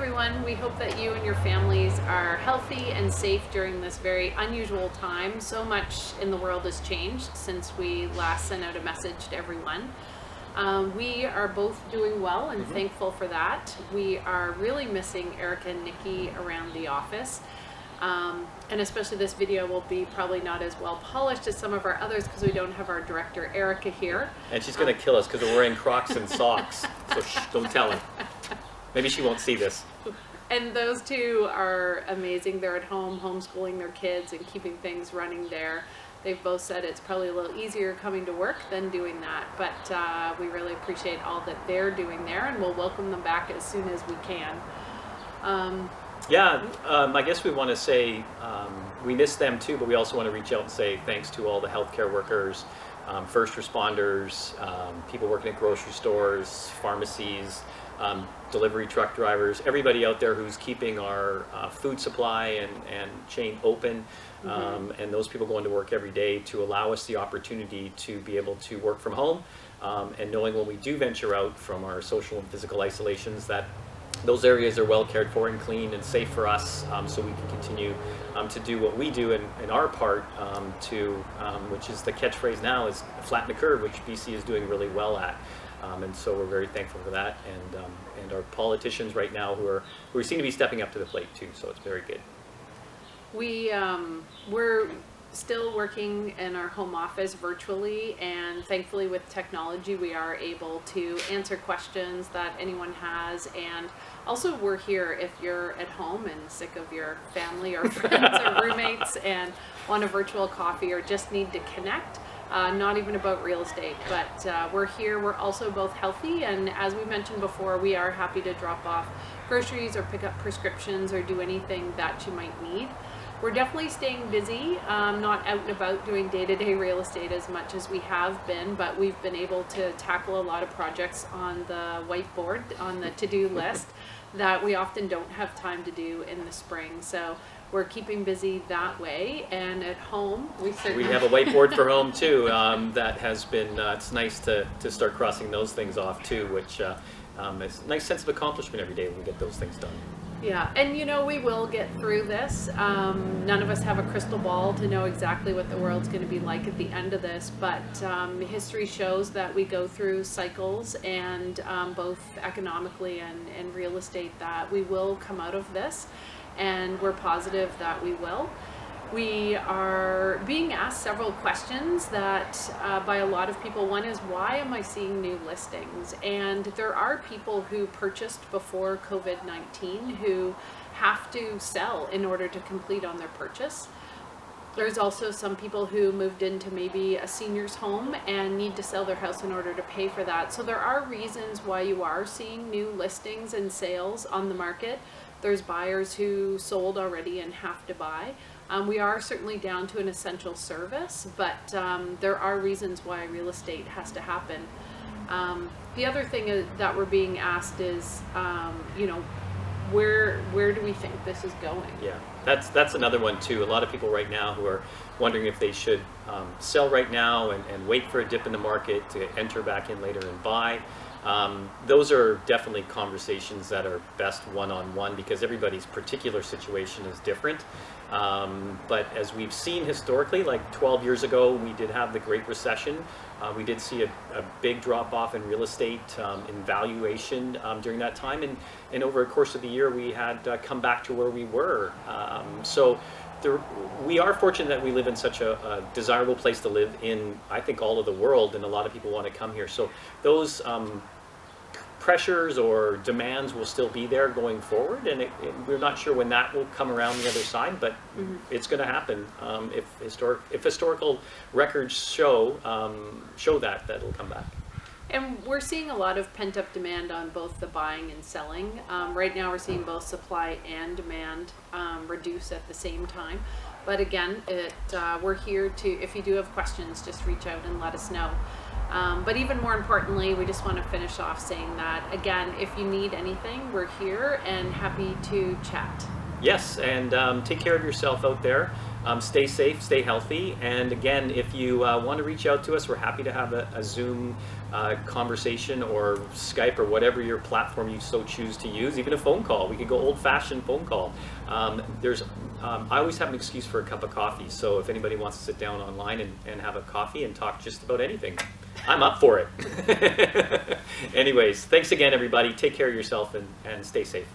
everyone. We hope that you and your families are healthy and safe during this very unusual time. So much in the world has changed since we last sent out a message to everyone. We are both doing well and thankful for that. We are really missing Erica and Nicki around the office. And especially this video will be probably not as well polished as some of our others because we don't have our director Erica here. And she's going to kill us because we're wearing Crocs and socks. So shh, don't tell her. Maybe she won't see this. And those two are amazing. They're at home homeschooling their kids and keeping things running there. They've both said it's probably a little easier coming to work than doing that, but we really appreciate all that they're doing there, and we'll welcome them back as soon as we can. I guess we want to say we miss them too, but we also want to reach out and say thanks to all the healthcare workers, first responders, people working at grocery stores, pharmacies, delivery truck drivers, everybody out there who's keeping our food supply and chain open, and those people going to work every day to allow us the opportunity to be able to work from home, and knowing when we do venture out from our social and physical isolations that those areas are well cared for and clean and safe for us, so we can continue to do what we do in our part, which is the catchphrase now is flatten the curve, which BC is doing really well at. And so we're very thankful for that, and our politicians right now who seem to be stepping up to the plate too, so it's very good. We're still working in our home office virtually, and thankfully with technology we are able to answer questions that anyone has, and also we're here if you're at home and sick of your family or friends or roommates and want a virtual coffee or just need to connect. Not even about real estate, but we're here. We're also both healthy, and as we mentioned before, we are happy to drop off groceries or pick up prescriptions or do anything that you might need. We're definitely staying busy, not out and about doing day-to-day real estate as much as we have been, but we've been able to tackle a lot of projects on the whiteboard, on the to-do list that we often don't have time to do in the spring. So we're keeping busy that way, and at home we have a whiteboard for home too. That has been it's nice to start crossing those things off too, which is a nice sense of accomplishment every day when we get those things done. Yeah, and you know, we will get through this. None of us have a crystal ball to know exactly what the world's going to be like at the end of this, but history shows that we go through cycles, and both economically and real estate, that we will come out of this, and we're positive that we will. We are being asked several questions that by a lot of people. One is, why am I seeing new listings? And there are people who purchased before COVID-19 who have to sell in order to complete on their purchase. There's also some people who moved into maybe a senior's home and need to sell their house in order to pay for that. So there are reasons why you are seeing new listings and sales on the market. There's buyers who sold already and have to buy. We are certainly down to an essential service, but there are reasons why real estate has to happen. The other thing that we're being asked is, where do we think this is going? Yeah, that's another one too. A lot of people right now who are wondering if they should sell right now and wait for a dip in the market to enter back in later and buy. Those are definitely conversations that are best one-on-one because everybody's particular situation is different. But as we've seen historically, like 12 years ago, we did have the Great Recession. We did see a big drop-off in real estate in valuation during that time. And over the course of the year, we had come back to where we were. We are fortunate that we live in such a desirable place to live in, I think, all of the world, and a lot of people want to come here. So those pressures or demands will still be there going forward, and we're not sure when that will come around the other side, but it's going to happen. If historical records show that it'll come back. And we're seeing a lot of pent-up demand on both the buying and selling. Right now we're seeing both supply and demand reduce at the same time. But again, we're here to, if you do have questions, just reach out and let us know. But even more importantly, we just want to finish off saying that, again, if you need anything, we're here and happy to chat. Yes, and take care of yourself out there. Stay safe, stay healthy, and again, if you want to reach out to us, we're happy to have a Zoom conversation or Skype or whatever your platform you so choose to use, even a phone call. We could go old-fashioned phone call. I always have an excuse for a cup of coffee, so if anybody wants to sit down online and have a coffee and talk just about anything, I'm up for it. Anyways, thanks again, everybody. Take care of yourself and stay safe.